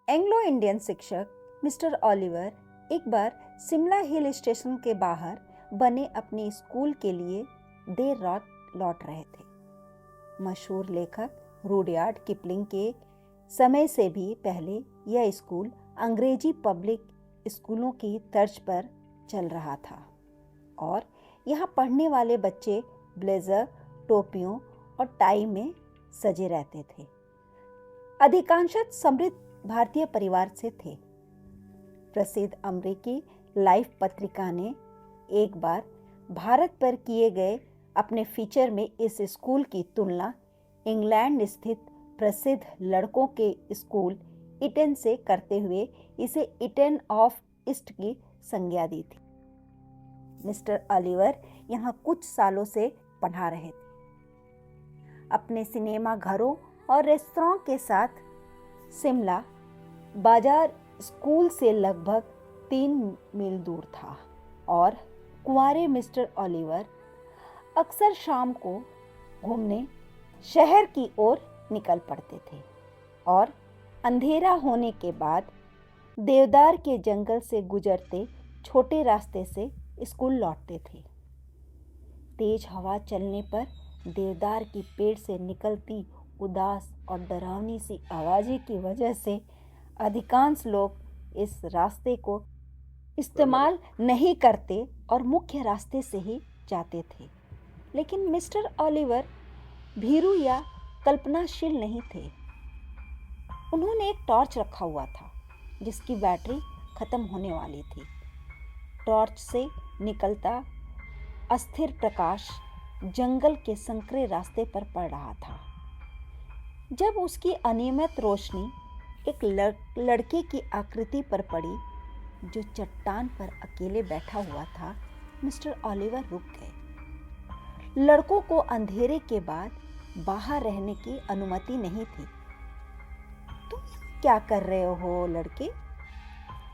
Anglo Indian शिक्षक mister Oliver एक बार Shimla hill station के बाहर बने अपने स्कूल के लिए देर रात लौट रहे थे। मशहूर लेखक रुडयार्ड किपलिंग के समय से भी पहले यह स्कूल अंग्रेजी पब्लिक स्कूलों की तर्ज पर चल रहा था और यहाँ पढ़ने वाले बच्चे ब्लेजर, टोपियों और टाई में सजे रहते थे। अधिकांशतः समृद्ध भारतीय परिवार से थे। प्रसिद्ध अमेरिकी लाइफ पत्रिका ने एक बार भारत पर किए गए अपने फीचर में इस स्कूल की तुलना इंग्लैंड स्थित प्रसिद्ध लड़कों के स्कूल इटन से करते हुए इसे इटन ऑफ ईस्ट की संज्ञा दी थी। मिस्टर ओलिवर यहाँ कुछ सालों से पढ़ा रहे थे। अपने सिनेमा घरों और रेस्तरां के साथ शिमला बाजार स्कूल से लगभग 3 मील दूर था और कुंवारे मिस्टर ओलिवर अक्सर शाम को घूमने शहर की ओर निकल पड़ते थे और अंधेरा होने के बाद देवदार के जंगल से गुजरते छोटे रास्ते से स्कूल लौटते थे। तेज हवा चलने पर देवदार की पेड़ से निकलती उदास और डरावनी सी आवाज़ें की वजह से अधिकांश लोग इस रास्ते को इस्तेमाल नहीं करते और मुख्य रास्ते से ही जाते थे। लेकिन मिस्टर ओलिवर भीरू या कल्पनाशील नहीं थे। उन्होंने एक टॉर्च रखा हुआ था जिसकी बैटरी खत्म होने वाली थी। टॉर्च से निकलता अस्थिर प्रकाश जंगल के संकरे रास्ते पर पड़ रहा था। जब उसकी अनियमित रोशनी एक लड़के की आकृति पर पड़ी जो चट्टान पर अकेले बैठा हुआ था, मिस्टर ओलिवर रुक गए। लड़कों को अंधेरे के बाद बाहर रहने की अनुमति नहीं थी। तुम क्या कर रहे हो लड़के?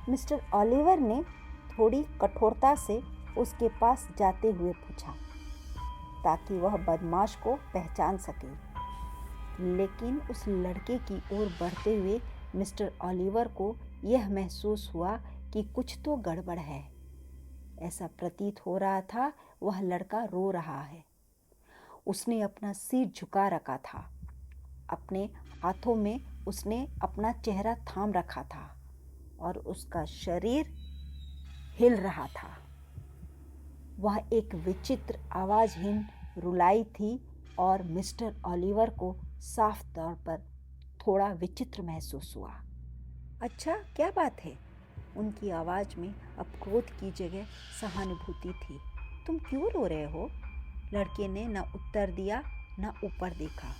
मिस्टर ओलिवर ने थोड़ी कठोरता से उसके पास जाते हुए पूछा ताकि वह बदमाश को पहचान सके। लेकिन उस लड़के की ओर बढ़ते हुए मिस्टर ओलिवर को यह महसूस हुआ कि कुछ तो गड़बड़ है। ऐसा प्रतीत हो रहा था वह लड़का रो रहा है। उसने अपना सिर झुका रखा था। अपने हाथों में उसने अपना चेहरा थाम रखा था और उसका शरीर हिल रहा था। वह एक विचित्र आवाज़हीन रुलाई थी और मिस्टर ओलिवर को साफ तौर पर थोड़ा विचित्र महसूस हुआ। अच्छा, क्या बात है? उनकी आवाज़ में अब क्रोध की जगह सहानुभूति थी। तुम क्यों रो रहे हो? लड़के ने न उत्तर दिया न ऊपर देखा।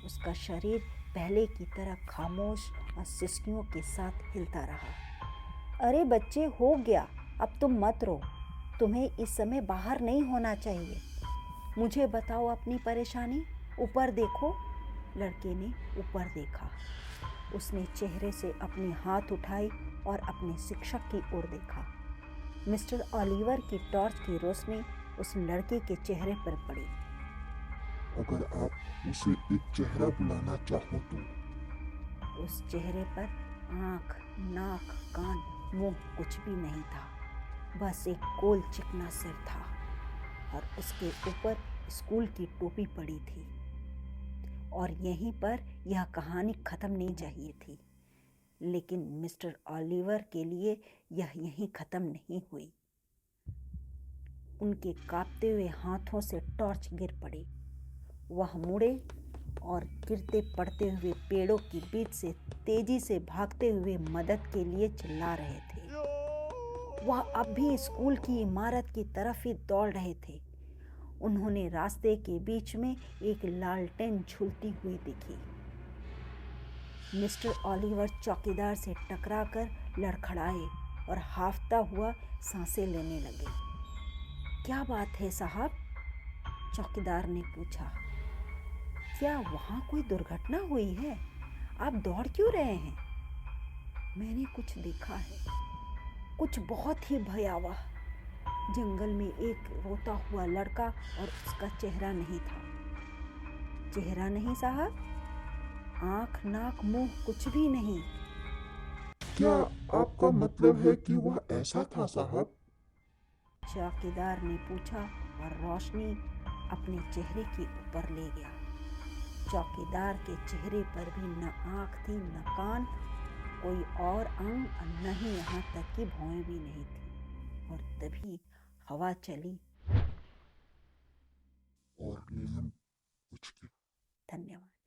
उसका शरीर पहले की तरह खामोश और सिसकियों के साथ हिलता रहा। अरे बच्चे, हो गया, अब तुम मत रो। तुम्हें इस समय बाहर नहीं होना चाहिए। मुझे बताओ अपनी परेशानी। ऊपर देखो। लड़के ने ऊपर देखा। उसने चेहरे से अपने हाथ उठाए और अपने शिक्षक की ओर देखा। मिस्टर ओलिवर की टॉर्च की रोशनी उस लड़के के चेहरे पर पड़ी। अगर आप उसे एक चेहरा बुलाना चाहो तो। उस चेहरे पर आँख, नाक, कान, मुंह कुछ भी नहीं था। बस एक गोल चिकना सिर था और उसके ऊपर स्कूल की टोपी पड़ी थी। और यहीं पर यह कहानी खत्म नहीं चाहिए थी। लेकिन मिस्टर ओलिवर के लिए यह यहीं खत्म नहीं हुई। उनके कांपते हुए हाथों से टॉर्च गिर पड़ी। वह मुड़े और गिरते पड़ते हुए पेड़ों के बीच से तेजी से भागते हुए मदद के लिए चिल्ला रहे थे। वह अब भी स्कूल की इमारत की तरफ ही दौड़ रहे थे। उन्होंने रास्ते के बीच में एक लालटेन झूलती हुई दिखी। मिस्टर ओलिवर चौकीदार से टकराकर लड़खड़ाए और हांफता हुआ सांसें लेने लगे। क्या बात है साहब? चौकीदार ने पूछा। क्या वहाँ कोई दुर्घटना हुई है? आप दौड़ क्यों रहे हैं? मैंने कुछ देखा है, कुछ बहुत ही भयावह। जंगल में एक रोता हुआ लड़का और उसका चेहरा नहीं था। चेहरा नहीं साहब? आँख, नाक, मुंह कुछ भी नहीं। क्या आपका मतलब है कि वह ऐसा था साहब? चौकीदार ने पूछा और रोशनी अपने चेहरे के ऊपर ले गया। चौकीदार के चेहरे पर भी न आंख थी न कान, कोई और अंग और न ही यहाँ तक कि भौहें भी नहीं थी। और तभी हवा चली। और लैंप बुझ गया। धन्यवाद।